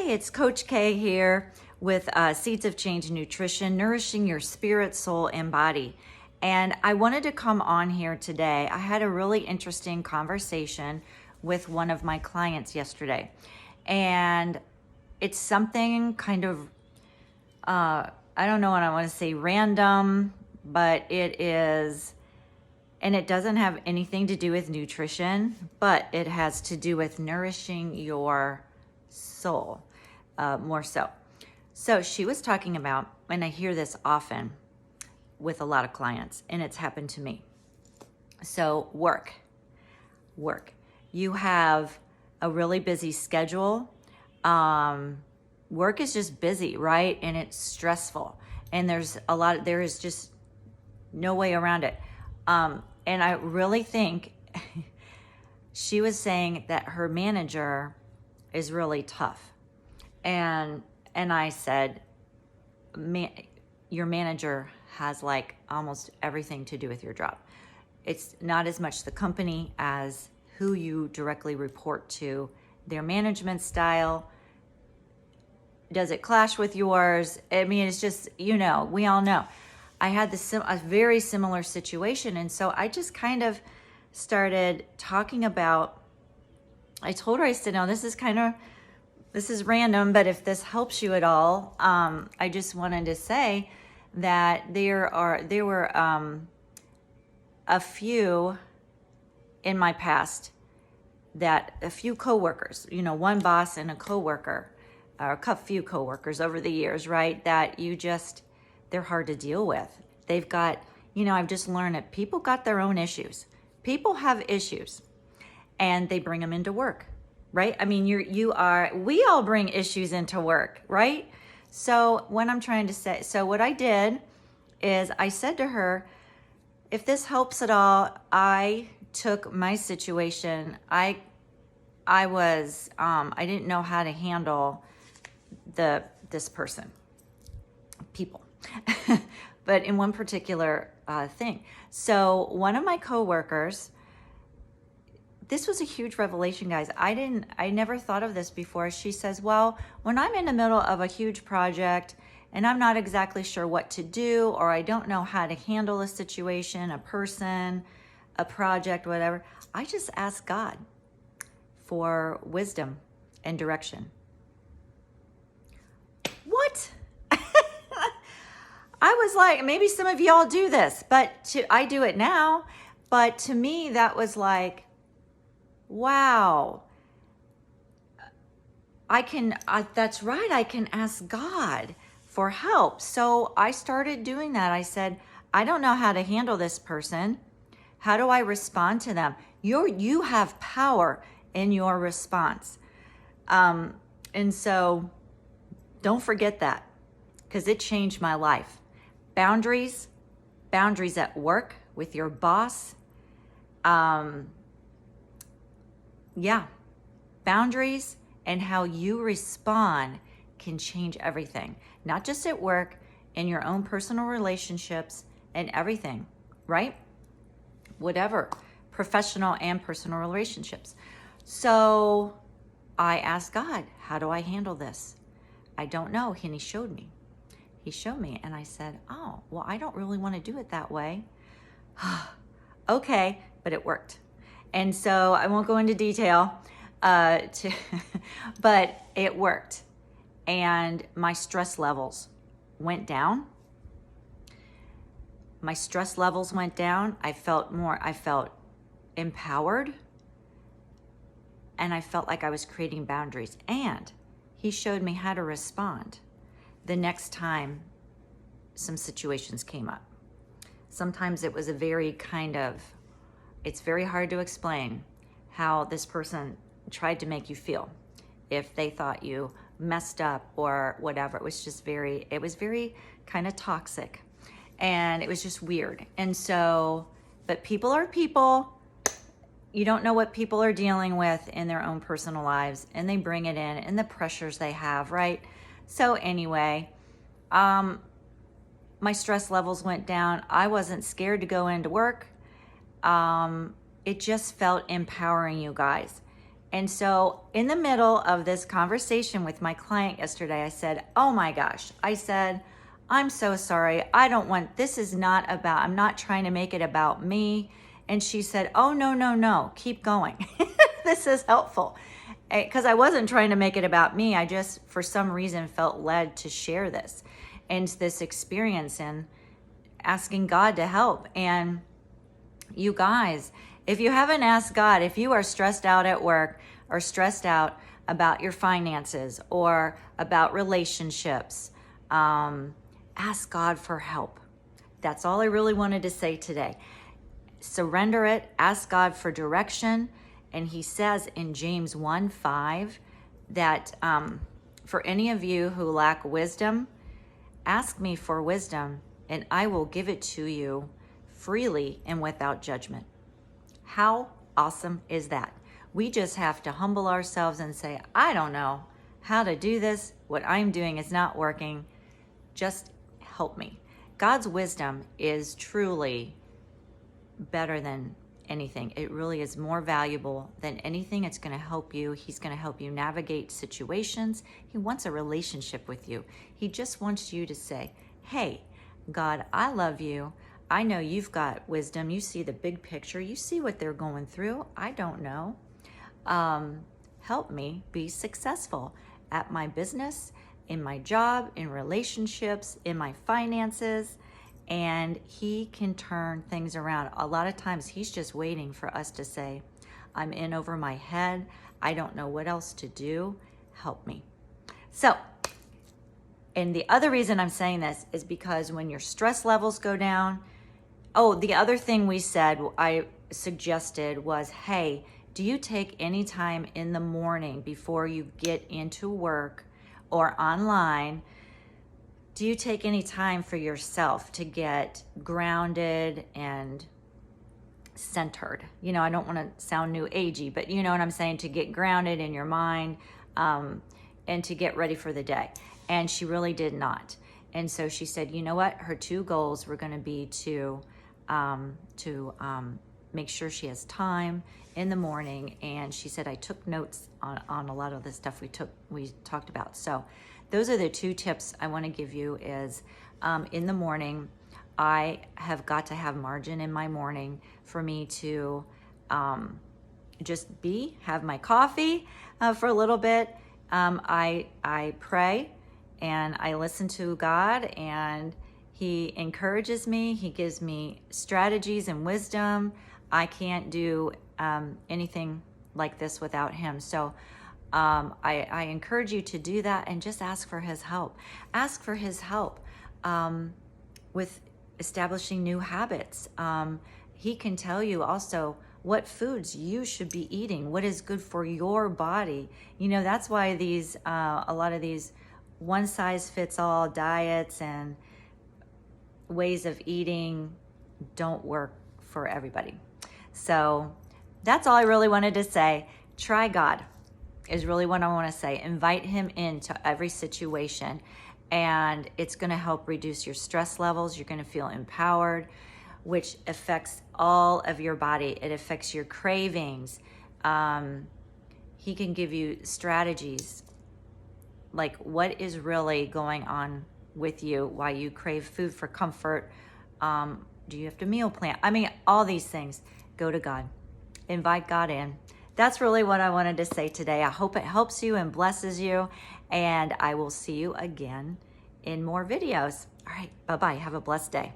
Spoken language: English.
Hey, it's Coach K here with Seeds of Change Nutrition, nourishing your spirit, soul, and body. And I wanted to come on here today. I had a really interesting conversation with one of my clients yesterday. And it's something kind of, I don't know what I want to say, random, but it is, and it doesn't have anything to do with nutrition, but it has to do with nourishing your soul, more so. So she was talking about, and I hear this often with a lot of clients, and it's happened to me. So work. You have a really busy schedule. Work is just busy, right? And it's stressful. And there is just no way around it. And I really think she was saying that her manager is really tough. And I said, your manager has like almost everything to do with your job. It's not as much the company as who you directly report to, their management style. Does it clash with yours? I mean, it's just, we all know. I had a very similar situation. And so I just kind of started talking about, I told her, I said, no, this is random, but if this helps you at all, I just wanted to say that there were a few in my past a few coworkers, one boss and a coworker, or a few coworkers over the years, right? That they're hard to deal with. They've got, I've just learned that people got their own issues. People have issues and they bring them into work, right? I mean, we all bring issues into work, right? So what I did is I said to her, if this helps at all, I took my situation. I didn't know how to handle this person, people, but in one particular thing. So one of my coworkers, this was a huge revelation, guys. I never thought of this before. She says, well, when I'm in the middle of a huge project and I'm not exactly sure what to do, or I don't know how to handle a situation, a person, a project, whatever, I just ask God for wisdom and direction. What? I was like, maybe some of y'all do this, but I do it now. But to me, that was like, wow. That's right. I can ask God for help. So I started doing that. I said, I don't know how to handle this person. How do I respond to them? You have power in your response. And so don't forget that, because it changed my life. Boundaries at work with your boss. Boundaries and how you respond can change everything. Not just at work, in your own personal relationships and everything, right? Whatever, professional and personal relationships. So I asked God, how do I handle this? I don't know. And he showed me. And I said, oh, well, I don't really want to do it that way. Okay, but it worked. And so I won't go into detail, but it worked. And my stress levels went down. I felt empowered. And I felt like I was creating boundaries. And he showed me how to respond the next time some situations came up. Sometimes it was it's very hard to explain how this person tried to make you feel if they thought you messed up or whatever. It was very kind of toxic, and it was just weird. And so, but people are people. You don't know what people are dealing with in their own personal lives, and they bring it in, and the pressures they have, right? So anyway, my stress levels went down. I wasn't scared to go into work. It just felt empowering, you guys. And so in the middle of this conversation with my client yesterday, I said, oh my gosh, I said, I'm so sorry. I don't want, this is not about, I'm not trying to make it about me. And she said, oh, no, no, no, keep going. This is helpful. Because I wasn't trying to make it about me. I just, for some reason, felt led to share this and this experience and asking God to help. And you guys, if you haven't asked God, if you are stressed out at work or stressed out about your finances or about relationships, ask God for help. That's all I really wanted to say today. Surrender it, ask God for direction. And he says in James 1:5 that for any of you who lack wisdom, ask me for wisdom and I will give it to you freely and without judgment. How awesome is that? We just have to humble ourselves and say, I don't know how to do this. What I'm doing is not working. Just help me. God's wisdom is truly better than anything. It really is more valuable than anything. It's going to help you. He's going to help you navigate situations. He wants a relationship with you. He just wants you to say, hey, God, I love you. I know you've got wisdom. You see the big picture. You see what they're going through. I don't know. Help me be successful at my business, in my job, in relationships, in my finances. And he can turn things around. A lot of times he's just waiting for us to say, I'm in over my head. I don't know what else to do. Help me. So, and the other reason I'm saying this is because when your stress levels go down, the other thing I suggested was, hey, do you take any time in the morning before you get into work or online? Do you take any time for yourself to get grounded and centered? I don't want to sound new agey, but you know what I'm saying, to get grounded in your mind and to get ready for the day. And she really did not. And so she said, you know what? Her two goals were going to be to make sure she has time in the morning. And she said, I took notes on a lot of the stuff we talked about. So those are the two tips I want to give you is in the morning, I have got to have margin in my morning for me to just have my coffee for a little bit. I pray and I listen to God and he encourages me. He gives me strategies and wisdom. I can't do anything like this without him. So I encourage you to do that and just ask for his help. Ask for his help with establishing new habits. He can tell you also what foods you should be eating, what is good for your body. That's why a lot of these one size fits all diets and ways of eating don't work for everybody. So that's all I really wanted to say. Try God is really what I want to say. Invite him into every situation and it's going to help reduce your stress levels. You're going to feel empowered, which affects all of your body. It affects your cravings. He can give you strategies like what is really going on with you, why you crave food for comfort. Do you have to meal plan? All these things. Go to God. Invite God in. That's really what I wanted to say today. I hope it helps you and blesses you. And I will see you again in more videos. All right. Bye-bye. Have a blessed day.